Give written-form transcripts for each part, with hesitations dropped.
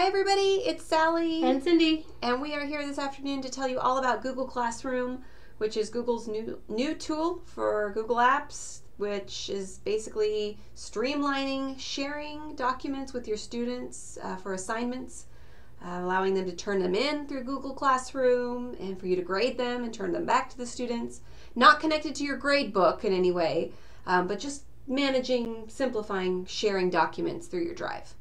Hi everybody, it's Sally and Cindy, and we are here this afternoon to tell you all about Google Classroom, which is Google's new tool for Google Apps, which is basically streamlining sharing documents with your students for assignments, allowing them to turn them in through Google Classroom and for you to grade them and turn them back to the students. Not connected to your grade book in any way, but just managing, simplifying, sharing documents through your drive.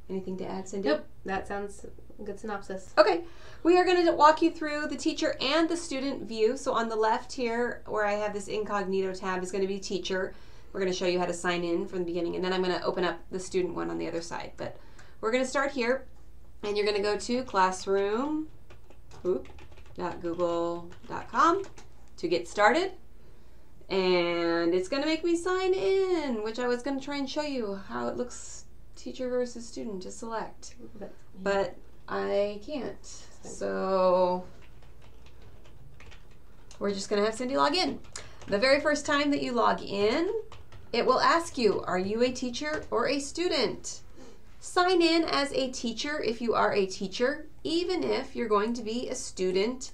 Anything to add, Cindy? Nope, that sounds a good synopsis. Okay, we are going to walk you through the teacher and the student view. So on the left here, where I have this incognito tab, is going to be teacher. We're going to show you how to sign in from the beginning, and then I'm going to open up the student one on the other side. But we're going to start here, and you're going to go to classroom.google.com to get started. And it's going to make me sign in, which I was going to try and show you how it looks teacher versus student to select, but I can't, so we're just gonna have Cindy log in. The very first time that you log in, it will ask you, are you a teacher or a student? Sign in as a teacher if you are a teacher, even if you're going to be a student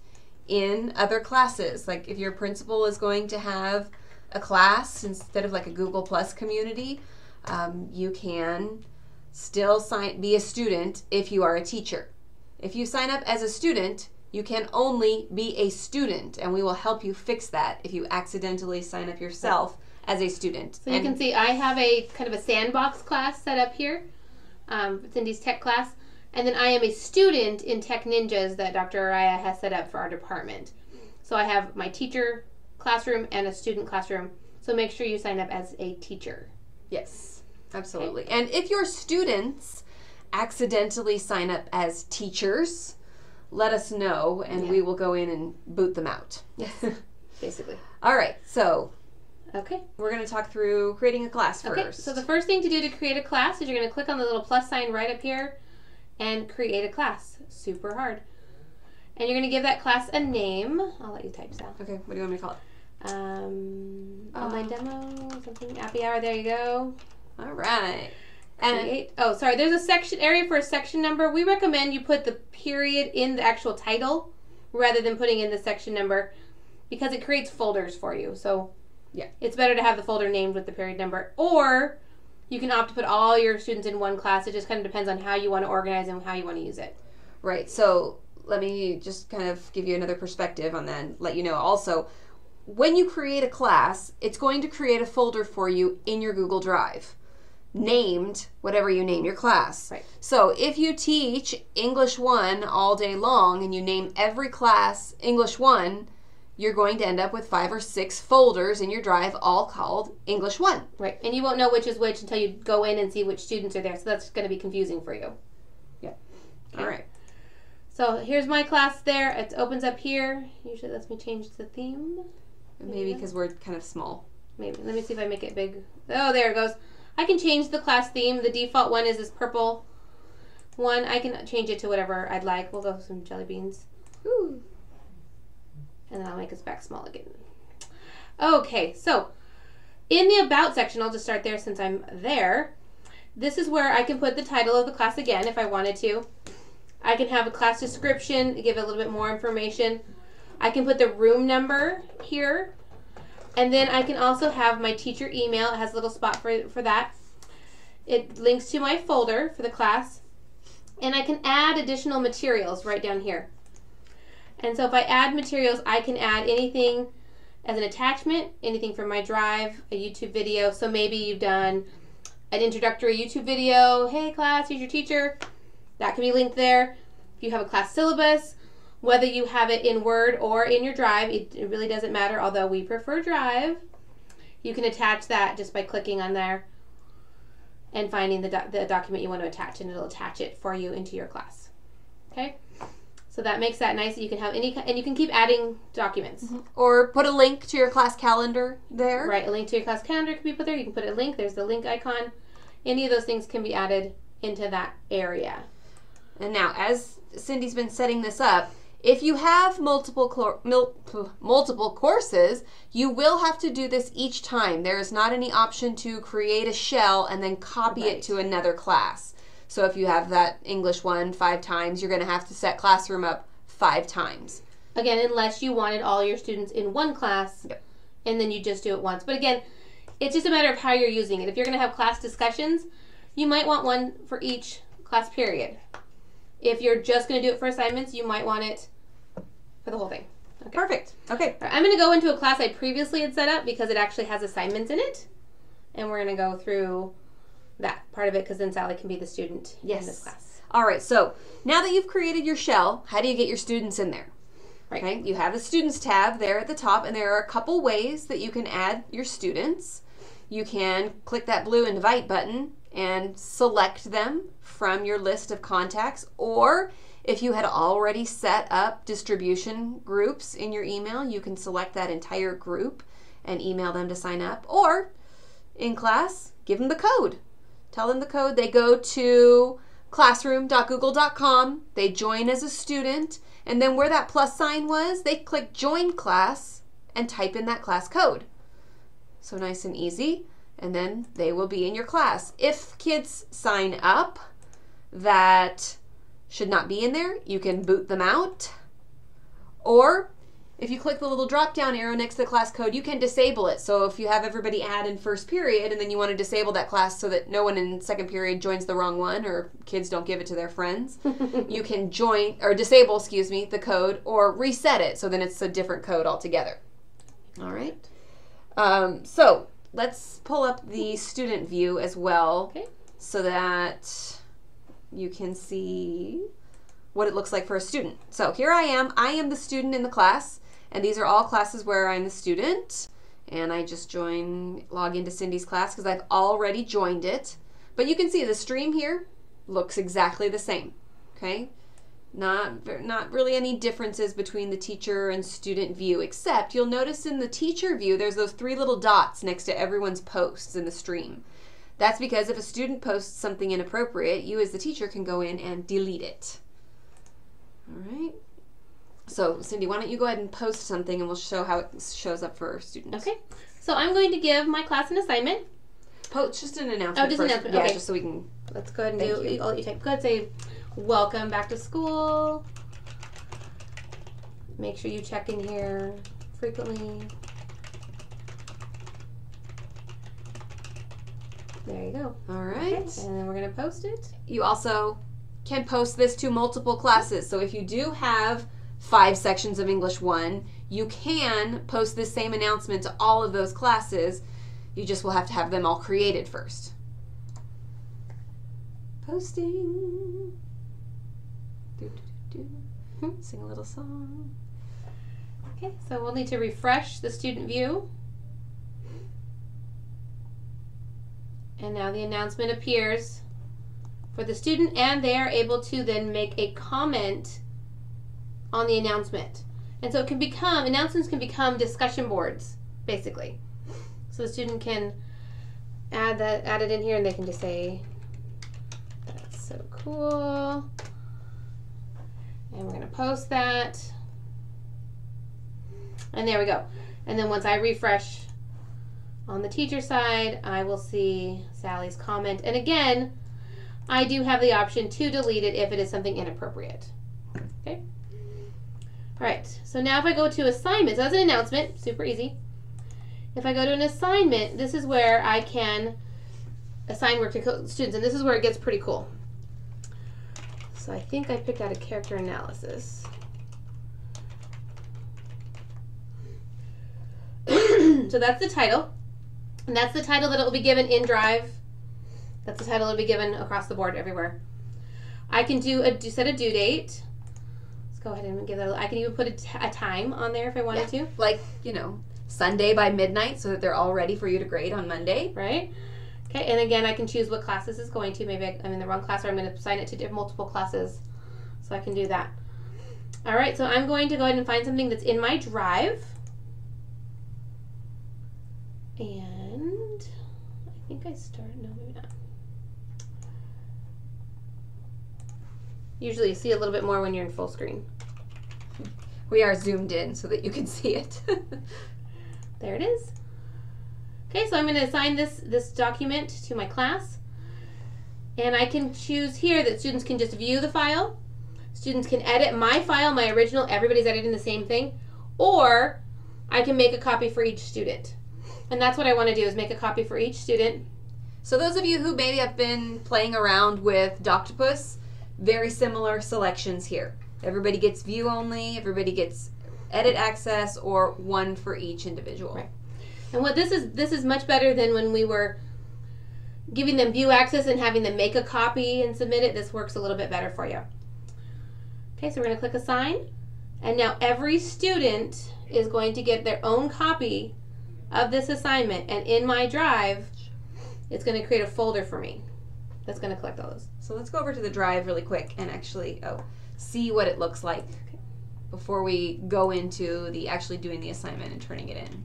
in other classes. Like if your principal is going to have a class instead of like a Google Plus community, you can still be a student if you are a teacher. If you sign up as a student, you can only be a student, and we will help you fix that if you accidentally sign up yourself as a student. So you can see I have a kind of a sandbox class set up here, Cindy's tech class, and then I am a student in Tech Ninjas that Dr. Araya has set up for our department. So I have my teacher classroom and a student classroom, so make sure you sign up as a teacher. Yes. Absolutely. Okay. And if your students accidentally sign up as teachers, let us know and we will go in and boot them out. Yes, basically. All right, so okay, we're going to talk through creating a class first. Okay, so the first thing to do to create a class is you're going to click on the little plus sign right up here and create a class. Super hard. And you're going to give that class a name. I'll let you type, Sal. Okay, what do you want me to call it? Online demo, something, happy hour, there you go. All right. And oh, sorry, there's a section area for a section number. We recommend you put the period in the actual title rather than putting in the section number because it creates folders for you. So yeah, it's better to have the folder named with the period number. Or you can opt to put all your students in one class. It just kind of depends on how you want to organize and how you want to use it. Right. So let me just kind of give you another perspective on that and let you know also, when you create a class, it's going to create a folder for you in your Google Drive, named whatever you name your class. Right. So if you teach English 1 all day long and you name every class English 1, you're going to end up with 5 or 6 folders in your drive all called English 1. Right. And you won't know which is which until you go in and see which students are there. So that's going to be confusing for you. Yeah. Okay. All right. So here's my class there. It opens up here. Usually lets me change the theme. Maybe because we're kind of small. Maybe. Let me see if I make it big. Oh, there it goes. I can change the class theme. The default one is this purple one. I can change it to whatever I'd like. We'll go with some jelly beans. Ooh. And then I'll make us back small again. Okay, so in the About section, I'll just start there since I'm there. This is where I can put the title of the class again if I wanted to. I can have a class description, give it a little bit more information. I can put the room number here. And then I can also have my teacher email. It has a little spot for that. It links to my folder for the class. And I can add additional materials right down here. And so if I add materials, I can add anything as an attachment, anything from my drive, a YouTube video. So maybe you've done an introductory YouTube video. Hey class, here's your teacher. That can be linked there. If you have a class syllabus, whether you have it in Word or in your Drive, it really doesn't matter, although we prefer Drive. You can attach that just by clicking on there and finding the document you want to attach, and it'll attach it for you into your class. Okay? So that makes that nice. You can have any, and you can keep adding documents. Mm-hmm. Or put a link to your class calendar there. Right, a link to your class calendar can be put there. You can put a link. There's the link icon. Any of those things can be added into that area. And now, as Cindy's been setting this up, if you have multiple courses, you will have to do this each time. There is not any option to create a shell and then copy it to another class. So if you have that English 1 5 times, you're going to have to set classroom up 5 times. Again, unless you wanted all your students in one class, Yep. and then you just do it once. But again, it's just a matter of how you're using it. If you're going to have class discussions, you might want one for each class period. If you're just going to do it for assignments, you might want it for the whole thing. Okay. Perfect. Okay. All right, I'm going to go into a class I previously had set up because it actually has assignments in it. And we're going to go through that part of it because then Sally can be the student in this class. All right. So now that you've created your shell, how do you get your students in there? Right. Okay. You have the Students tab there at the top, and there are a couple ways that you can add your students. You can click that blue Invite button and select them from your list of contacts, or if you had already set up distribution groups in your email, you can select that entire group and email them to sign up. Or in class, give them the code. Tell them the code. They go to classroom.google.com. They join as a student. And then where that plus sign was, they click Join Class and type in that class code. So nice and easy. And then they will be in your class. If kids sign up that should not be in there, you can boot them out. Or if you click the little drop down arrow next to the class code, you can disable it. So if you have everybody add in first period and then you want to disable that class so that no one in second period joins the wrong one or kids don't give it to their friends, you can join or disable, the code or reset it so then it's a different code altogether. All right. So let's pull up the student view as well, so that you can see what it looks like for a student. So here I am the student in the class, and these are all classes where I'm the student, and I just log into Cindy's class because I've already joined it. But you can see the stream here looks exactly the same, okay? Not really any differences between the teacher and student view, except you'll notice in the teacher view there's those 3 little dots next to everyone's posts in the stream. That's because if a student posts something inappropriate, you as the teacher can go in and delete it. All right. So Cindy, why don't you go ahead and post something and we'll show how it shows up for our students. Okay. So I'm going to give my class an assignment. Just an announcement. Oh, just first. an announcement. Yeah, Okay. just so we can. Let's go ahead and I'll let you type good. Say, welcome back to school. Make sure you check in here frequently. There you go. All right. Okay. And then we're going to post it. You also can post this to multiple classes. So if you do have 5 sections of English 1, you can post this same announcement to all of those classes. You just will have to have them all created first. Posting. Sing a little song. Okay, so we'll need to refresh the student view. And now the announcement appears for the student, and they are able to then make a comment on the announcement. And so it can become, announcements can become discussion boards, basically. So the student can add it in here, and they can just say, that's so cool. And we're going to post that. And there we go. And then once I refresh on the teacher side, I will see Sally's comment. And again, I do have the option to delete it if it is something inappropriate. Okay. All right. So now if I go to assignments, that's an announcement, super easy. If I go to an assignment, this is where I can assign work to students, and this is where it gets pretty cool. So I think I picked out a character analysis. So that's the title. And that's the title that it will be given in Drive. That's the title it will be given across the board everywhere. I can set a due date. Let's go ahead and give that I can even put a time on there if I wanted to. Like, Sunday by midnight so that they're all ready for you to grade on Monday. Right? Okay, and again, I can choose what class this is going to. Maybe I'm in the wrong class, or I'm going to assign it to multiple classes. So I can do that. All right, so I'm going to go ahead and find something that's in my Drive. And I think I no, maybe not. Usually you see a little bit more when you're in full screen. We are zoomed in so that you can see it. There it is. Okay, so I'm going to assign this document to my class. And I can choose here that students can just view the file. Students can edit my file, my original, everybody's editing the same thing. Or I can make a copy for each student. And that's what I want to do, is make a copy for each student. So those of you who maybe have been playing around with Doctopus, very similar selections here. Everybody gets view only, everybody gets edit access, or one for each individual. Right. And what this is much better than when we were giving them view access and having them make a copy and submit it. This works a little bit better for you. Okay, so we're going to click assign. And now every student is going to get their own copy of this assignment. And in my drive, it's going to create a folder for me that's going to collect all those. So let's go over to the drive really quick and actually see what it looks like before we go into the actually doing the assignment and turning it in.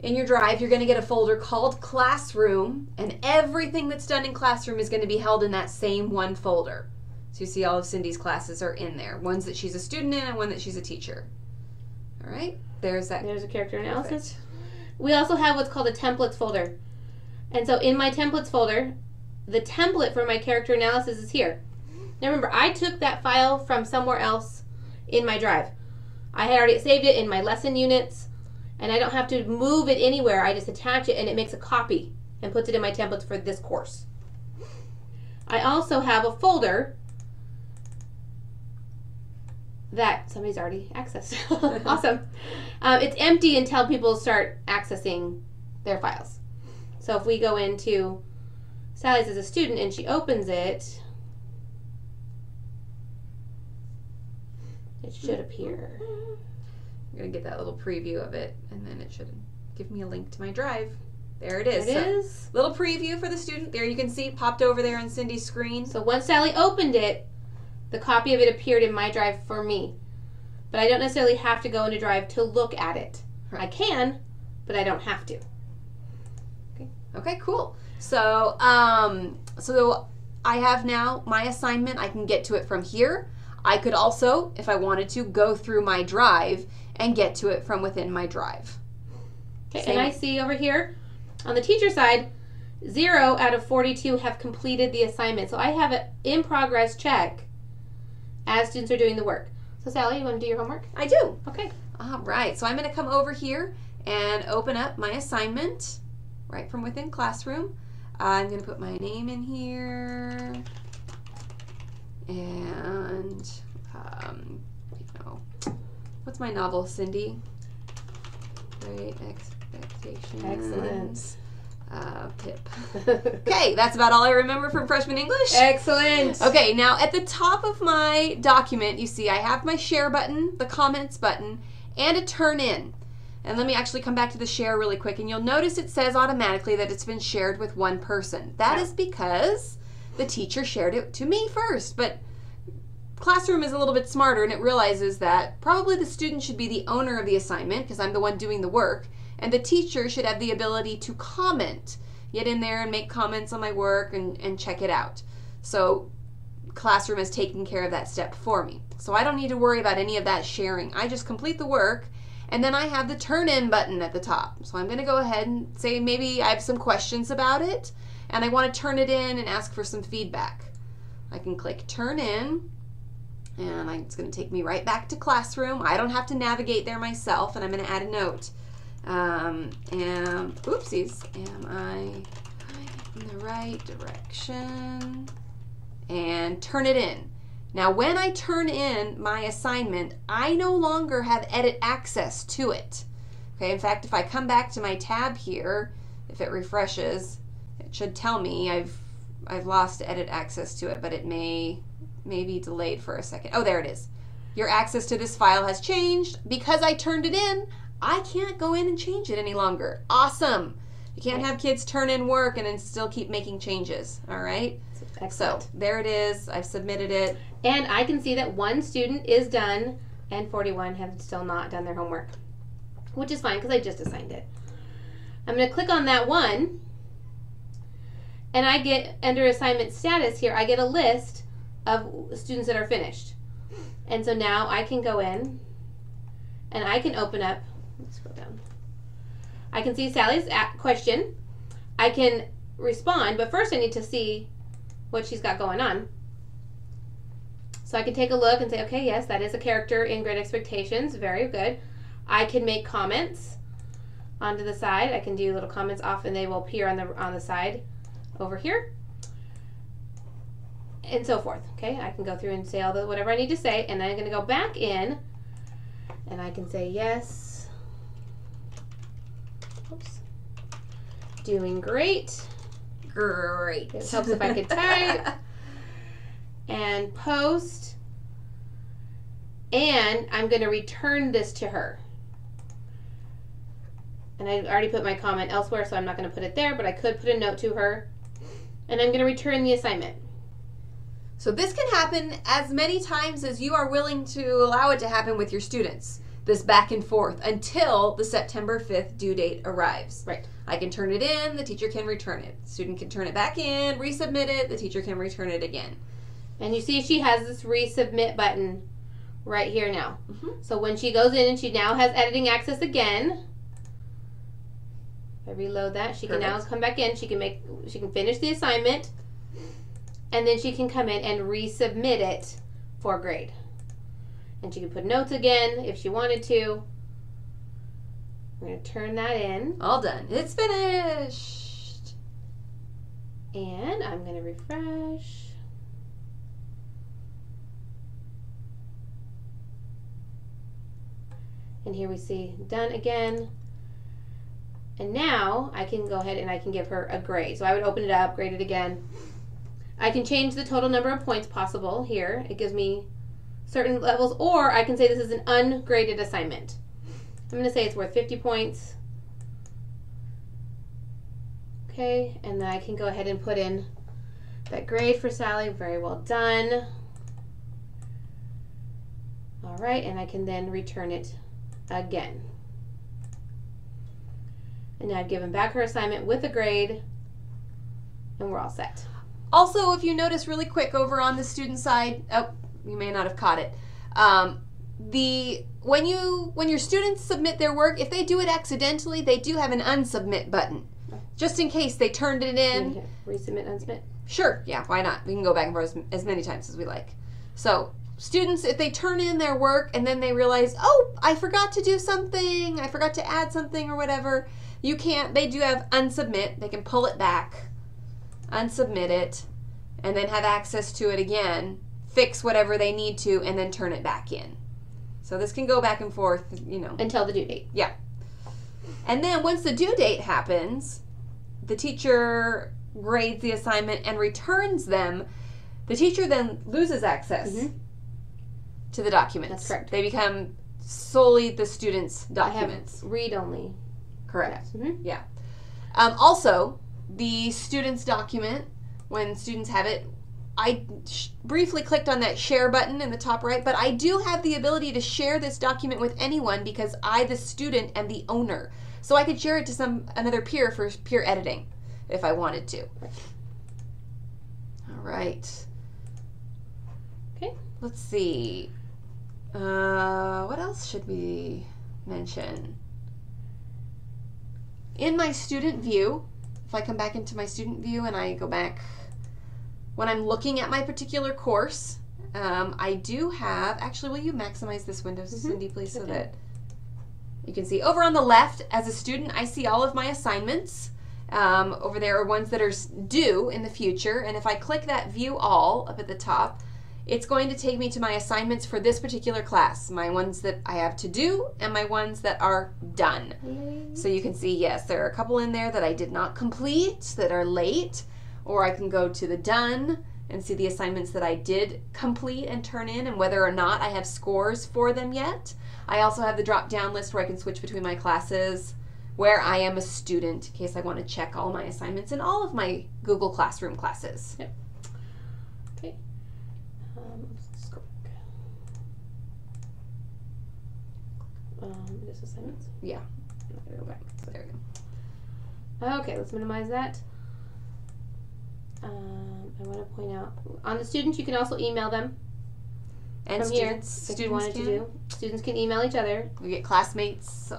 In your drive, you're going to get a folder called Classroom, and everything that's done in Classroom is going to be held in that same one folder. So you see all of Cindy's classes are in there. Ones that she's a student in and one that she's a teacher. All right, there's that. There's a character analysis. Perfect. We also have what's called a templates folder. And so in my templates folder, the template for my character analysis is here. Now remember, I took that file from somewhere else in my drive. I had already saved it in my lesson units, and I don't have to move it anywhere. I just attach it and it makes a copy and puts it in my templates for this course. I also have a folder that somebody's already accessed. Awesome. It's empty until people start accessing their files. So if we go into Sally's as a student and she opens it, it should appear. I'm going to get that little preview of it, and then it should give me a link to my drive. There it is. There it is. Little preview for the student. There you can see popped over there on Cindy's screen. So once Sally opened it, the copy of it appeared in my drive for me. But I don't necessarily have to go into Drive to look at it. Right. I can, but I don't have to. Okay, cool. So, so I have now my assignment. I can get to it from here. I could also, if I wanted to, go through my drive and get to it from within my drive. Okay, and I see over here on the teacher side, 0 out of 42 have completed the assignment. So I have an in progress check as students are doing the work. So Sally, you want to do your homework? I do. Okay. All right. So I'm going to come over here and open up my assignment right from within Classroom. I'm going to put my name in here. And, what's my novel, Cindy? Great Expectations. Excellent. Pip. Okay, that's about all I remember from freshman English. Excellent. Okay, now at the top of my document, you see I have my share button, the comments button, and a turn in. And let me actually come back to the share really quick, and you'll notice it says automatically that it's been shared with one person. That is because the teacher shared it to me first, but Classroom is a little bit smarter, and it realizes that probably the student should be the owner of the assignment because I'm the one doing the work, and the teacher should have the ability to comment, get in there and make comments on my work and check it out. So Classroom is taking care of that step for me. So I don't need to worry about any of that sharing. I just complete the work, and then I have the turn in button at the top. So I'm going to go ahead and say maybe I have some questions about it, and I want to turn it in and ask for some feedback. I can click turn in, and it's going to take me right back to Classroom. I don't have to navigate there myself, and I'm going to add a note. Oopsies, am I in the right direction? And turn it in. Now when I turn in my assignment, I no longer have edit access to it. Okay, in fact, if I come back to my tab here, if it refreshes, it should tell me I've lost edit access to it, but it may be delayed for a second. Oh, there it is. Your access to this file has changed. Because I turned it in, I can't go in and change it any longer. Awesome. You can't have kids turn in work and then still keep making changes. All right? Excellent. So there it is. I've submitted it. And I can see that one student is done and 41 have still not done their homework, which is fine because I just assigned it. I'm going to click on that one, and I get, under assignment status here, I get a list of students that are finished. And so now I can go in and I can open up, let's scroll down. I can see Sally's question. I can respond, but first I need to see what she's got going on. So I can take a look and say, okay, yes, that is a character in Great Expectations. Very good. I can make comments onto the side. I can do little comments off and they will appear on the side over here. And so forth. Okay, I can go through and say all the whatever I need to say, and then I'm going to go back in and I can say yes. Oops. Doing great. Great. It helps if I could type. And post. And I'm going to return this to her. And I already put my comment elsewhere, so I'm not going to put it there, but I could put a note to her. And I'm going to return the assignment. So this can happen as many times as you are willing to allow it to happen with your students. This back and forth until the September 5th due date arrives. Right. I can turn it in, the teacher can return it. The student can turn it back in, resubmit it, the teacher can return it again. And you see she has this resubmit button right here now. Mm-hmm. So when she goes in and she now has editing access again, if I reload that, she can now come back in, she can finish the assignment, and then she can come in and resubmit it for grade. And she can put notes again if she wanted to. I'm going to turn that in. All done. It's finished. And I'm going to refresh. And here we see done again. And now I can go ahead and I can give her a grade. So I would open it up, grade it again. I can change the total number of points possible here. It gives me certain levels, or I can say this is an ungraded assignment. I'm going to say it's worth 50 points. Okay, and then I can go ahead and put in that grade for Sally. Very well done. All right, and I can then return it again. And now I've given back her assignment with a grade, and we're all set. Also, if you notice really quick over on the student side, oh, you may not have caught it. When your students submit their work, if they do it accidentally, they do have an unsubmit button. Just in case they turned it in. Resubmit, unsubmit? Sure, yeah, why not? We can go back and forth as many times as we like. So, students, if they turn in their work and then they realize, oh, I forgot to do something, I forgot to add something or whatever, they do have unsubmit. They can pull it back, unsubmit it, and then have access to it again, fix whatever they need to, and then turn it back in. So this can go back and forth, you know. Until the due date. Yeah. And then once the due date happens, the teacher grades the assignment and returns them. The teacher then loses access to the documents. That's correct. They become solely the student's documents. I have read only. Correct. Mm-hmm. Yeah. Also, the student's document, when students have it, I briefly clicked on that share button in the top right, but I do have the ability to share this document with anyone because I, the student, am the owner. So I could share it to another peer for peer editing if I wanted to. All right. Okay. Let's see. What else should we mention? In my student view, if I come back into my student view and I go back, when I'm looking at my particular course, I do have, actually, will you maximize this window, Cindy, please, so that you can see. Over on the left, as a student, I see all of my assignments. Over there are ones that are due in the future, and if I click that View All up at the top, it's going to take me to my assignments for this particular class, my ones that I have to do and my ones that are done. So you can see, yes, there are a couple in there that I did not complete, that are late, or I can go to the done and see the assignments that I did complete and turn in and whether or not I have scores for them yet. I also have the drop-down list where I can switch between my classes, where I am a student, in case I want to check all my assignments in all of my Google Classroom classes. Yep. Okay. Let's go back. Just assignments? Yeah. Go back. So there we go. Okay, let's minimize that. I want to point out, on the students, you can also email them. And from students, here, if you wanted to do. Students can email each other. We get classmates in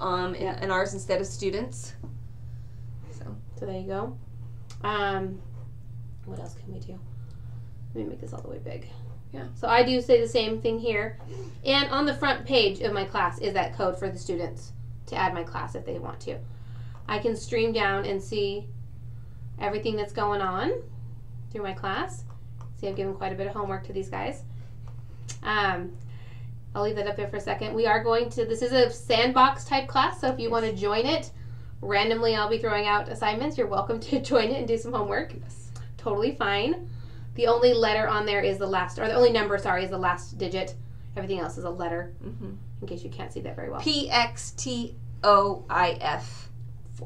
ours instead of students. So there you go. What else can we do? Let me make this all the way big. Yeah. So I do say the same thing here. And on the front page of my class is that code for the students to add my class if they want to. I can stream down and see everything that's going on through my class. See, I've given quite a bit of homework to these guys. I'll leave that up there for a second. We are going to, this is a sandbox type class, so if you want to join it, randomly I'll be throwing out assignments. You're welcome to join it and do some homework. Yes. Totally fine. The only letter on there is the last, or the only number, sorry, is the last digit. Everything else is a letter, in case you can't see that very well. PXTOIF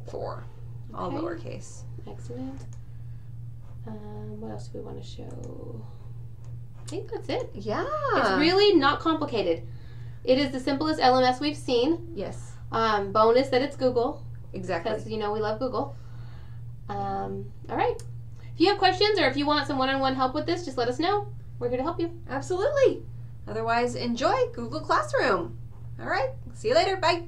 4. All lowercase. Excellent. What else do we want to show? I think that's it. Yeah. It's really not complicated. It is the simplest LMS we've seen. Yes. Bonus that it's Google. Exactly. Because, you know, we love Google. All right. If you have questions or if you want some one-on-one help with this, just let us know. We're here to help you. Absolutely. Otherwise, enjoy Google Classroom. All right. See you later. Bye.